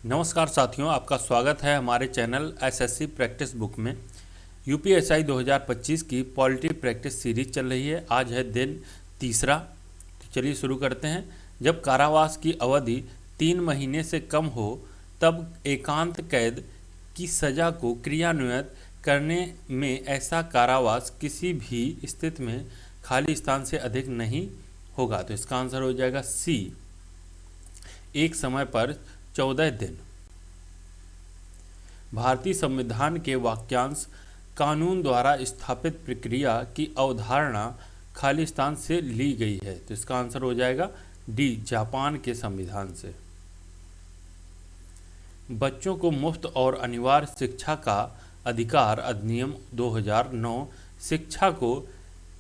नमस्कार साथियों, आपका स्वागत है हमारे चैनल एसएससी प्रैक्टिस बुक में। यूपीएसआई 2025 की पॉलिटी प्रैक्टिस सीरीज चल रही है। आज है दिन तीसरा। तो चलिए शुरू करते हैं। जब कारावास की अवधि 3 महीने से कम हो तब एकांत कैद की सज़ा को क्रियान्वित करने में ऐसा कारावास किसी भी स्थिति में खाली स्थान से अधिक नहीं होगा। तो इसका आंसर हो जाएगा सी, एक समय पर 14 दिन। भारतीय संविधान के वाक्यांश कानून द्वारा स्थापित प्रक्रिया की अवधारणा खालिस्तान से ली गई है। तो इसका आंसर हो जाएगा डी, जापान के संविधान से। बच्चों को मुफ्त और अनिवार्य शिक्षा का अधिकार अधिनियम 2009 शिक्षा को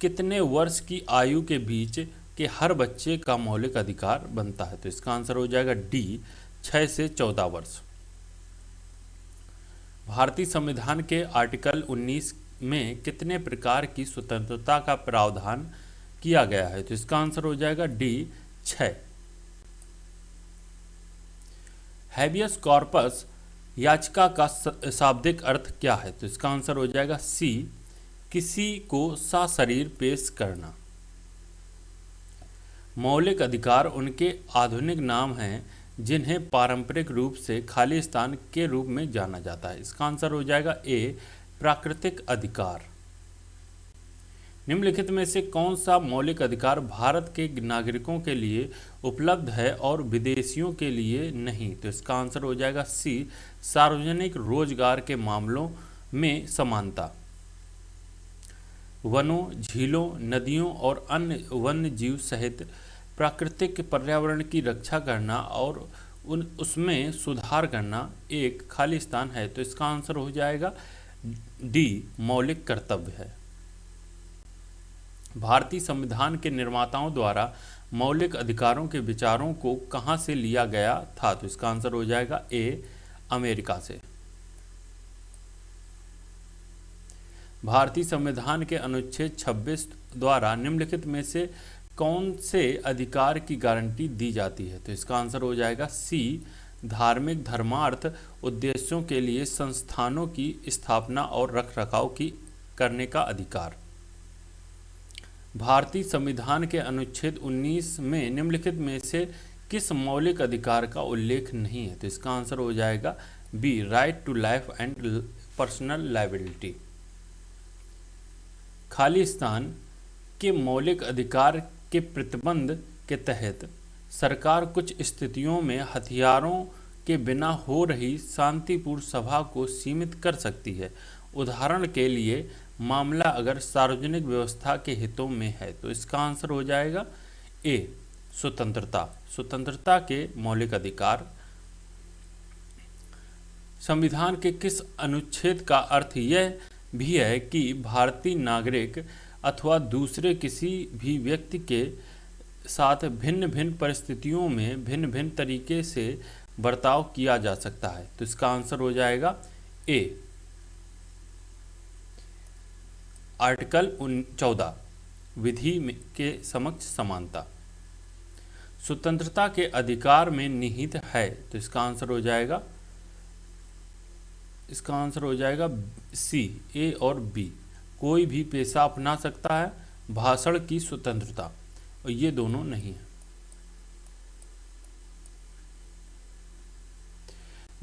कितने वर्ष की आयु के बीच के हर बच्चे का मौलिक अधिकार बनता है। तो इसका आंसर हो जाएगा डी, 6 से 14 वर्ष। भारतीय संविधान के आर्टिकल 19 में कितने प्रकार की स्वतंत्रता का प्रावधान किया गया है। तो इसका आंसर हो जाएगा डी, 6। हैबियस कॉर्पस याचिका का शाब्दिक अर्थ क्या है। तो इसका आंसर हो जाएगा सी, किसी को सशरीर पेश करना। मौलिक अधिकार उनके आधुनिक नाम हैं जिन्हें पारंपरिक रूप से खालिस्तान के रूप में जाना जाता है। इसका आंसर हो जाएगा ए, प्राकृतिक अधिकार। निम्नलिखित में से कौन सा मौलिक अधिकार भारत के नागरिकों के लिए उपलब्ध है और विदेशियों के लिए नहीं। तो इसका आंसर हो जाएगा सी, सार्वजनिक रोजगार के मामलों में समानता। वनों, झीलों, नदियों और अन्य वन्य जीव सहित प्राकृतिक पर्यावरण की रक्षा करना और उसमें सुधार करना एक खालिस्तान है। तो इसका आंसर हो जाएगा डी, मौलिक कर्तव्य है। भारतीय संविधान के निर्माताओं द्वारा मौलिक अधिकारों के विचारों को कहां से लिया गया था। तो इसका आंसर हो जाएगा ए, अमेरिका से। भारतीय संविधान के अनुच्छेद 26 द्वारा निम्नलिखित में से कौन से अधिकार की गारंटी दी जाती है। तो इसका आंसर हो जाएगा सी, धार्मिक धर्मार्थ उद्देश्यों के लिए संस्थानों की स्थापना और रखरखाव की करने का अधिकार। भारतीय संविधान के अनुच्छेद 19 में निम्नलिखित में से किस मौलिक अधिकार का उल्लेख नहीं है। तो इसका आंसर हो जाएगा B, right to life and personal liability. Khalistan के मौलिक अधिकार के प्रतिबंध के तहत सरकार कुछ स्थितियों में हथियारों के बिना हो रही शांतिपूर्ण सभा को सीमित कर सकती है। उदाहरण के लिए मामला अगर सार्वजनिक व्यवस्था के हितों में है। तो इसका आंसर हो जाएगा ए, स्वतंत्रता। स्वतंत्रता के मौलिक अधिकार। संविधान के किस अनुच्छेद का अर्थ यह भी है कि भारतीय नागरिक अथवा दूसरे किसी भी व्यक्ति के साथ भिन्न भिन्न परिस्थितियों में भिन्न भिन्न तरीके से बर्ताव किया जा सकता है। तो इसका आंसर हो जाएगा ए, आर्टिकल 14, विधि के समक्ष समानता। स्वतंत्रता के अधिकार में निहित है। तो इसका आंसर हो जाएगा सी, ए और बी। कोई भी पेशा अपना सकता है। भाषण की स्वतंत्रता, और ये दोनों नहीं है।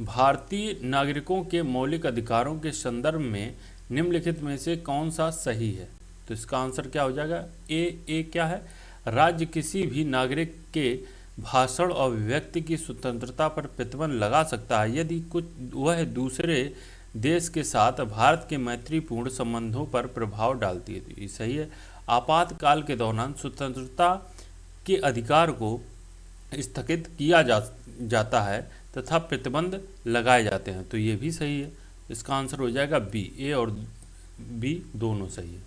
भारतीय नागरिकों के मौलिक अधिकारों के संदर्भ में निम्नलिखित में से कौन सा सही है। तो इसका आंसर क्या हो जाएगा ए क्या है, राज्य किसी भी नागरिक के भाषण और अभिव्यक्ति की स्वतंत्रता पर प्रतिबंध लगा सकता है यदि वह दूसरे देश के साथ भारत के मैत्रीपूर्ण संबंधों पर प्रभाव डालती है। तो ये सही है। आपातकाल के दौरान स्वतंत्रता के अधिकार को स्थगित किया जाता है तथा प्रतिबंध लगाए जाते हैं। तो ये भी सही है। इसका आंसर हो जाएगा बी, ए और बी दोनों सही है।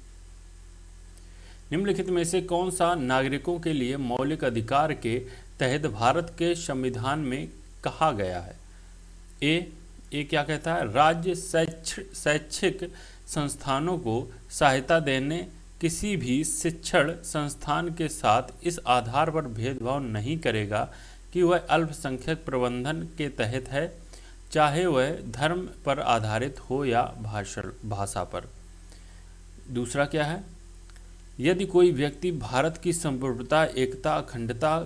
निम्नलिखित में से कौन सा नागरिकों के लिए मौलिक अधिकार के तहत भारत के संविधान में कहा गया है। ए क्या कहता है, राज्य शैक्षिक संस्थानों को सहायता देने किसी भी शिक्षण संस्थान के साथ इस आधार पर भेदभाव नहीं करेगा कि वह अल्पसंख्यक प्रबंधन के तहत है चाहे वह धर्म पर आधारित हो या भाषा पर। दूसरा क्या है, यदि कोई व्यक्ति भारत की संप्रभुता, एकता, अखंडता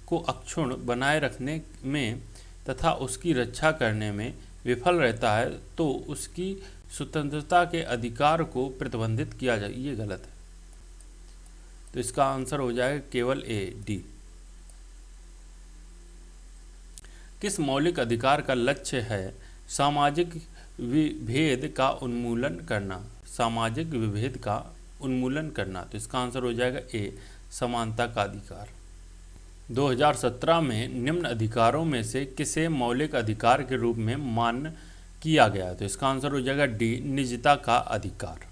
को अक्षुण्ण बनाए रखने में तथा उसकी रक्षा करने में विफल रहता है तो उसकी स्वतंत्रता के अधिकार को प्रतिबंधित किया जाए। ये गलत है, तो इसका आंसर हो जाएगा केवल ए, डी। किस मौलिक अधिकार का लक्ष्य है सामाजिक विभेद का उन्मूलन करना? सामाजिक विभेद का उन्मूलन करना, तो इसका आंसर हो जाएगा ए, समानता का अधिकार। 2017 में निम्न अधिकारों में से किसे मौलिक अधिकार के रूप में मान्य किया गया? तो इसका आंसर हो जाएगा डी, निजता का अधिकार।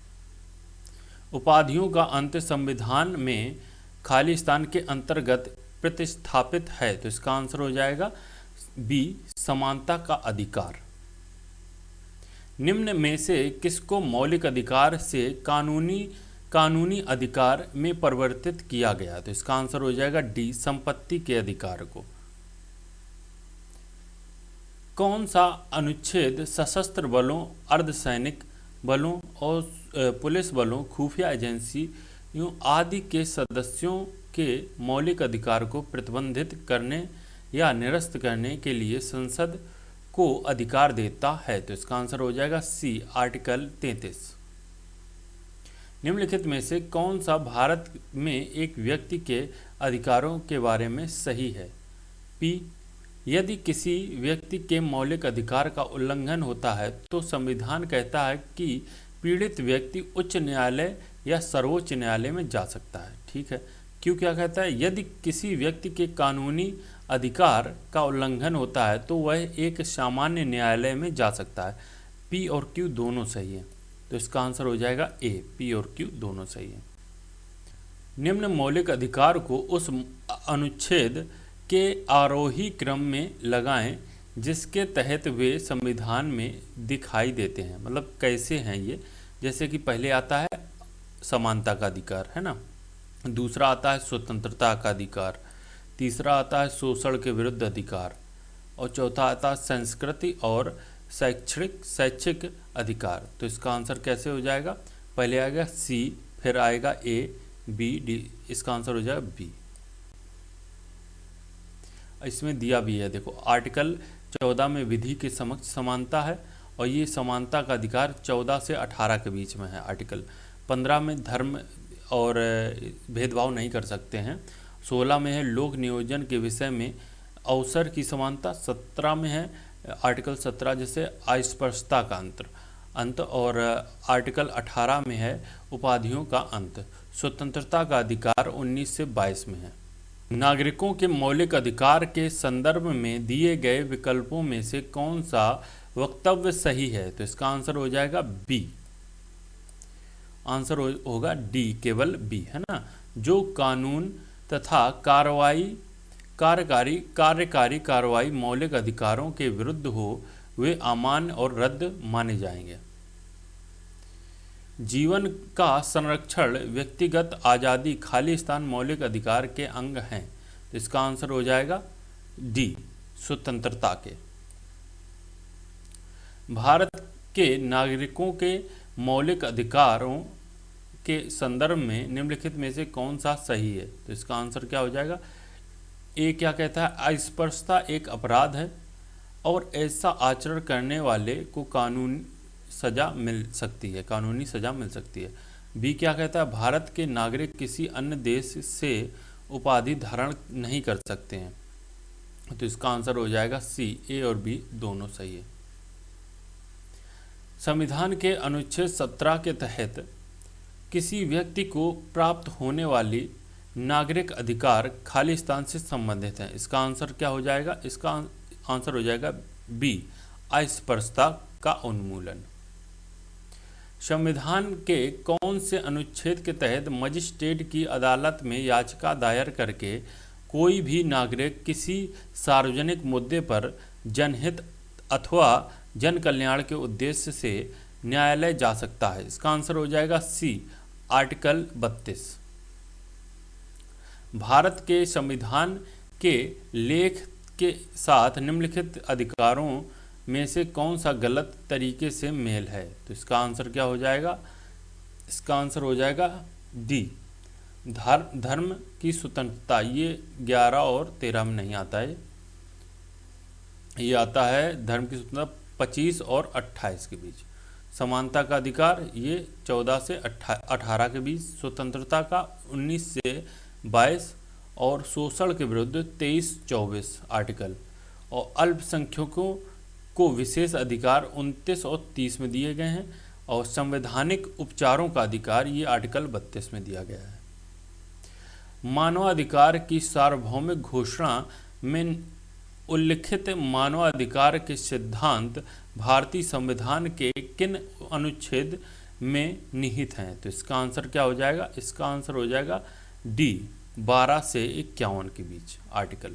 उपाधियों का अंत संविधान में खाली स्थान के अंतर्गत प्रतिस्थापित है, तो इसका आंसर हो जाएगा बी, समानता का अधिकार। निम्न में से किसको मौलिक अधिकार से कानूनी अधिकार में परिवर्तित किया गया? तो इसका आंसर हो जाएगा डी, संपत्ति के अधिकार को। कौन सा अनुच्छेद सशस्त्र बलों, अर्धसैनिक बलों और पुलिस बलों, खुफिया एजेंसियों आदि के सदस्यों के मौलिक अधिकार को प्रतिबंधित करने या निरस्त करने के लिए संसद को अधिकार देता है? तो इसका आंसर हो जाएगा सी, आर्टिकल 33। निम्नलिखित में से कौन सा भारत में एक व्यक्ति के अधिकारों के बारे में सही है? पी, यदि किसी व्यक्ति के मौलिक अधिकार का उल्लंघन होता है तो संविधान कहता है कि पीड़ित व्यक्ति उच्च न्यायालय या सर्वोच्च न्यायालय में जा सकता है। ठीक है, क्यों क्या कहता है? यदि किसी व्यक्ति के कानूनी अधिकार का उल्लंघन होता है तो वह एक सामान्य न्यायालय में जा सकता है। पी और क्यू दोनों सही है, तो इसका आंसर हो जाएगा ए, पी और क्यू दोनों सही है। निम्न मौलिक अधिकार को उस अनुच्छेद के आरोही क्रम में लगाएं जिसके तहत वे संविधान में दिखाई देते हैं। मतलब कैसे हैं ये? जैसे कि पहले आता है समानता का अधिकार, है ना, दूसरा आता है स्वतंत्रता का अधिकार, तीसरा आता है शोषण के विरुद्ध अधिकार, और चौथा आता है संस्कृति और शैक्षिक अधिकार। तो इसका आंसर कैसे हो जाएगा? पहले आएगा सी, फिर आएगा ए, बी, डी। इसका आंसर हो जाएगा बी। इसमें दिया भी है, देखो, आर्टिकल 14 में विधि के समक्ष समानता है और ये समानता का अधिकार 14 से 18 के बीच में है। आर्टिकल 15 में धर्म और भेदभाव नहीं कर सकते हैं। 16 में है लोक नियोजन के विषय में अवसर की समानता। 17 में है आर्टिकल 17 जैसे अस्पृश्यता का अंत, और आर्टिकल 18 में है उपाधियों का अंत। स्वतंत्रता का अधिकार 19 से 22 में है। नागरिकों के मौलिक अधिकार के संदर्भ में दिए गए विकल्पों में से कौन सा वक्तव्य सही है? तो इसका आंसर हो जाएगा बी, आंसर होगा डी, केवल बी, है ना। जो कानून तथा कार्यकारी कार्रवाई मौलिक अधिकारों के विरुद्ध हो वे अमान्य और रद्द माने जाएंगे। जीवन का संरक्षण, व्यक्तिगत आज़ादी, खाली स्थान मौलिक अधिकार के अंग हैं। तो इसका आंसर हो जाएगा डी, स्वतंत्रता के। भारत के नागरिकों के मौलिक अधिकारों के संदर्भ में निम्नलिखित में से कौन सा सही है? तो इसका आंसर क्या हो जाएगा? ए क्या कहता है? अस्पृश्यता एक अपराध है और ऐसा आचरण करने वाले को कानूनी सजा मिल सकती है। बी क्या कहता है? भारत के नागरिक किसी अन्य देश से उपाधि धारण नहीं कर सकते हैं। तो इसका आंसर हो जाएगा सी, ए और बी दोनों सही है। संविधान के अनुच्छेद 17 के तहत किसी व्यक्ति को प्राप्त होने वाली नागरिक अधिकार खाली स्थान से संबंधित है। इसका आंसर क्या हो जाएगा? इसका आंसर हो जाएगा बी, अस्पृश्यता का उन्मूलन। संविधान के कौन से अनुच्छेद के तहत मजिस्ट्रेट की अदालत में याचिका दायर करके कोई भी नागरिक किसी सार्वजनिक मुद्दे पर जनहित अथवा जन कल्याण के उद्देश्य से न्यायालय जा सकता है? इसका आंसर हो जाएगा सी, आर्टिकल 32। भारत के संविधान के लेख के साथ निम्नलिखित अधिकारों में से कौन सा गलत तरीके से मेल है? तो इसका आंसर क्या हो जाएगा? इसका आंसर हो जाएगा डी, धर्म की स्वतंत्रता। ये 11 और 13 में नहीं आता है, ये आता है धर्म की स्वतंत्रता 25 और 28 के बीच। समानता का अधिकार ये 14 से 18 के बीच, स्वतंत्रता का 19 से 22 और शोषण के विरुद्ध 23-24 आर्टिकल, और अल्पसंख्यकों को विशेष अधिकार 29 और 30 में दिए गए हैं, और संवैधानिक उपचारों का अधिकार ये आर्टिकल 32 में दिया गया है। मानवाधिकार की सार्वभौमिक घोषणा में उल्लिखित मानवाधिकार के सिद्धांत भारतीय संविधान के किन अनुच्छेद में निहित हैं? तो इसका आंसर क्या हो जाएगा? इसका आंसर हो जाएगा डी, 12 से 51 के बीच आर्टिकल।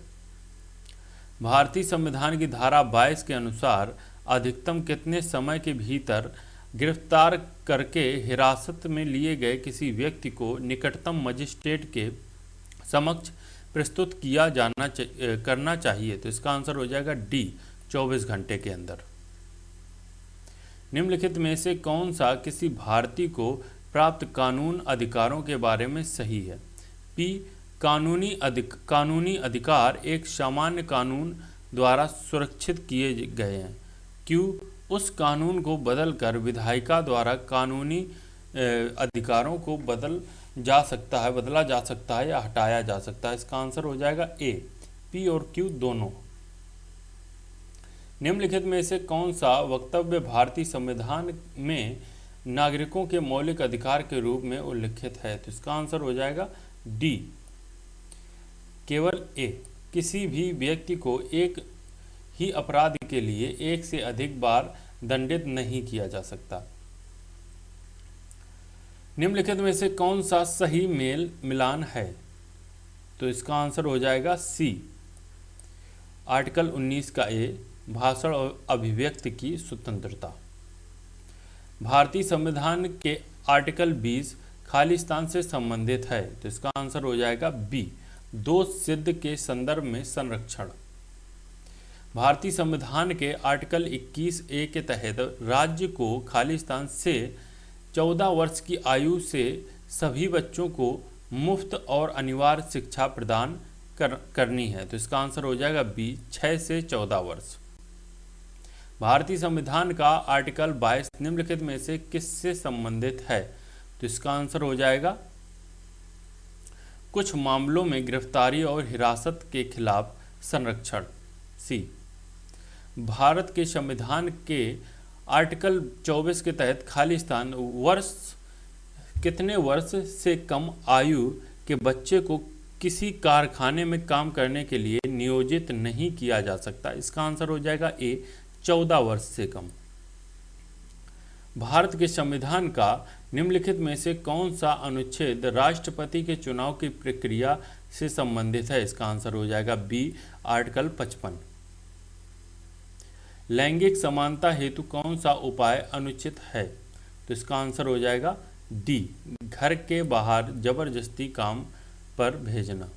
भारतीय संविधान की धारा 22 के अनुसार अधिकतम कितने समय के भीतर गिरफ्तार करके हिरासत में लिए गए किसी व्यक्ति को निकटतम मजिस्ट्रेट के समक्ष प्रस्तुत किया करना चाहिए? तो इसका आंसर हो जाएगा डी, 24 घंटे के अंदर। निम्नलिखित में से कौन सा किसी भारतीय को प्राप्त कानून अधिकारों के बारे में सही है? पी, कानूनी अधिकार एक सामान्य कानून द्वारा सुरक्षित किए गए हैं। क्यू, उस कानून को बदलकर विधायिका द्वारा कानूनी अधिकारों को बदला जा सकता है या हटाया जा सकता है। इसका आंसर हो जाएगा ए, पी और क्यू दोनों। निम्नलिखित में से कौन सा वक्तव्य भारतीय संविधान में नागरिकों के मौलिक अधिकार के रूप में उल्लिखित है? तो इसका आंसर हो जाएगा डी, केवल ए, किसी भी व्यक्ति को एक ही अपराध के लिए एक से अधिक बार दंडित नहीं किया जा सकता। निम्नलिखित में से कौन सा सही मेल मिलान है? तो इसका आंसर हो जाएगा सी, आर्टिकल 19 का ए, भाषण और अभिव्यक्ति की स्वतंत्रता। भारतीय संविधान के आर्टिकल 20 खालिस्तान से संबंधित है। तो इसका आंसर हो जाएगा बी, दोष सिद्ध के संदर्भ में संरक्षण। भारतीय संविधान के आर्टिकल 21A के तहत राज्य को खालिस्तान से 14 वर्ष की आयु से सभी बच्चों को मुफ्त और अनिवार्य शिक्षा प्रदान करनी है। तो इसका आंसर हो जाएगा बी, 6 से 14 वर्ष। भारतीय संविधान का आर्टिकल 22 निम्नलिखित में से किससे संबंधित है? तो इसका आंसर हो जाएगा कुछ मामलों में गिरफ्तारी और हिरासत के खिलाफ संरक्षण। सी, भारत के संविधान के आर्टिकल 24 के तहत खालिस्तान कितने वर्ष से कम आयु के बच्चे को किसी कारखाने में काम करने के लिए नियोजित नहीं किया जा सकता? इसका आंसर हो जाएगा ए, 14 वर्ष से कम। भारत के संविधान का निम्नलिखित में से कौन सा अनुच्छेद राष्ट्रपति के चुनाव की प्रक्रिया से संबंधित है? इसका आंसर हो जाएगा बी, आर्टिकल 55। लैंगिक समानता हेतु कौन सा उपाय अनुचित है? तो इसका आंसर हो जाएगा डी, घर के बाहर जबरदस्ती काम पर भेजना।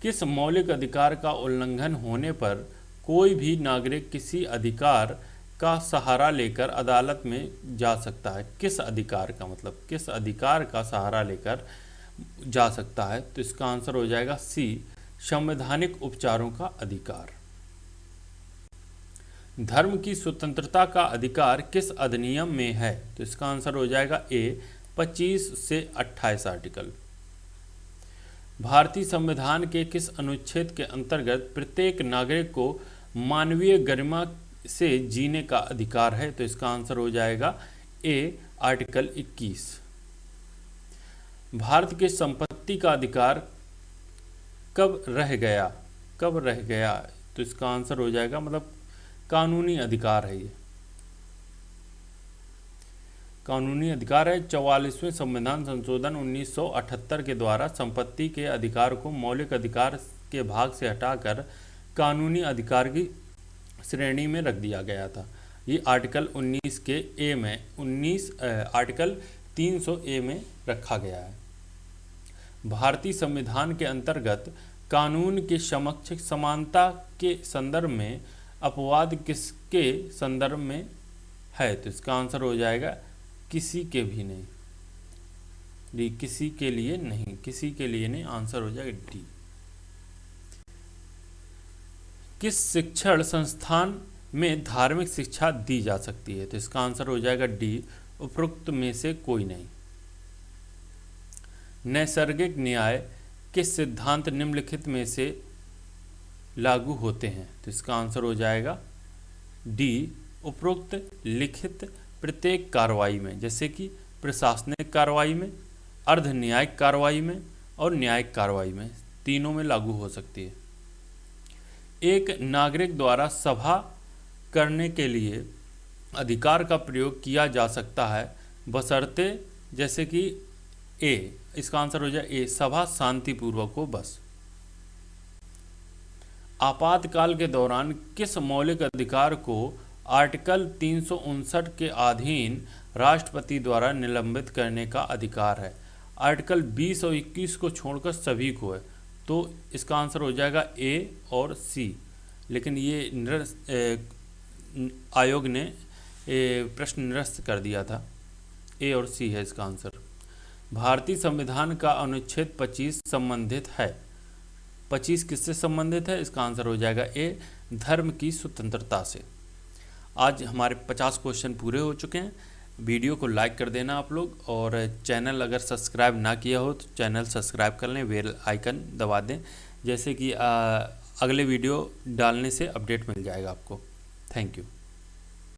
किस मौलिक अधिकार का उल्लंघन होने पर कोई भी नागरिक किसी अधिकार का सहारा लेकर अदालत में जा सकता है? किस अधिकार का मतलब किस अधिकार का सहारा लेकर जा सकता है? तो इसका आंसर हो जाएगा सी, संवैधानिक उपचारों का अधिकार। धर्म की स्वतंत्रता का अधिकार किस अधिनियम में है? तो इसका आंसर हो जाएगा ए, 25 से 28 आर्टिकल। भारतीय संविधान के किस अनुच्छेद के अंतर्गत प्रत्येक नागरिक को मानवीय गरिमा से जीने का अधिकार है? तो इसका आंसर हो जाएगा ए, आर्टिकल 21। भारत के संपत्ति का अधिकार कब रह गया? तो इसका आंसर हो जाएगा मतलब कानूनी अधिकार है। ये कानूनी अधिकार है। 44वें संविधान संशोधन 1978 के द्वारा संपत्ति के अधिकार को मौलिक अधिकार के भाग से हटाकर कानूनी अधिकार की श्रेणी में रख दिया गया था। ये आर्टिकल 19 के ए में आर्टिकल 300 ए में रखा गया है। भारतीय संविधान के अंतर्गत कानून के समक्ष समानता के संदर्भ में अपवाद किसके संदर्भ में है? तो इसका आंसर हो जाएगा किसी के भी नहीं। डी, किसी के लिए नहीं, किसी के लिए नहीं, आंसर हो जाएगा डी। किस शिक्षण संस्थान में धार्मिक शिक्षा दी जा सकती है? तो इसका आंसर हो जाएगा डी, उपरोक्त में से कोई नहीं। नैसर्गिक न्याय किस सिद्धांत निम्नलिखित में से लागू होते हैं? तो इसका आंसर हो जाएगा डी, उपरोक्त लिखित प्रत्येक कार्रवाई में, जैसे कि प्रशासनिक कार्रवाई में, अर्ध न्यायिक कार्रवाई में और न्यायिक कार्रवाई में, तीनों में लागू हो सकती है। एक नागरिक द्वारा सभा करने के लिए अधिकार का प्रयोग किया जा सकता है बशर्ते, जैसे कि ए, इसका आंसर हो जाए ए, सभा शांतिपूर्वक हो बस। आपातकाल के दौरान किस मौलिक अधिकार को आर्टिकल 359 के अधीन राष्ट्रपति द्वारा निलंबित करने का अधिकार है? आर्टिकल 20 और 21 को छोड़कर सभी को है, तो इसका आंसर हो जाएगा ए और सी। लेकिन ये आयोग ने प्रश्न निरस्त कर दिया था। ए और सी है इसका आंसर। भारतीय संविधान का अनुच्छेद 25 संबंधित है। 25 किससे संबंधित है? इसका आंसर हो जाएगा ए, धर्म की स्वतंत्रता से। आज हमारे 50 क्वेश्चन पूरे हो चुके हैं। वीडियो को लाइक कर देना आप लोग, और चैनल अगर सब्सक्राइब ना किया हो तो चैनल सब्सक्राइब कर लें, बेल आइकन दबा दें, जैसे कि अगले वीडियो डालने से अपडेट मिल जाएगा आपको। Thank you.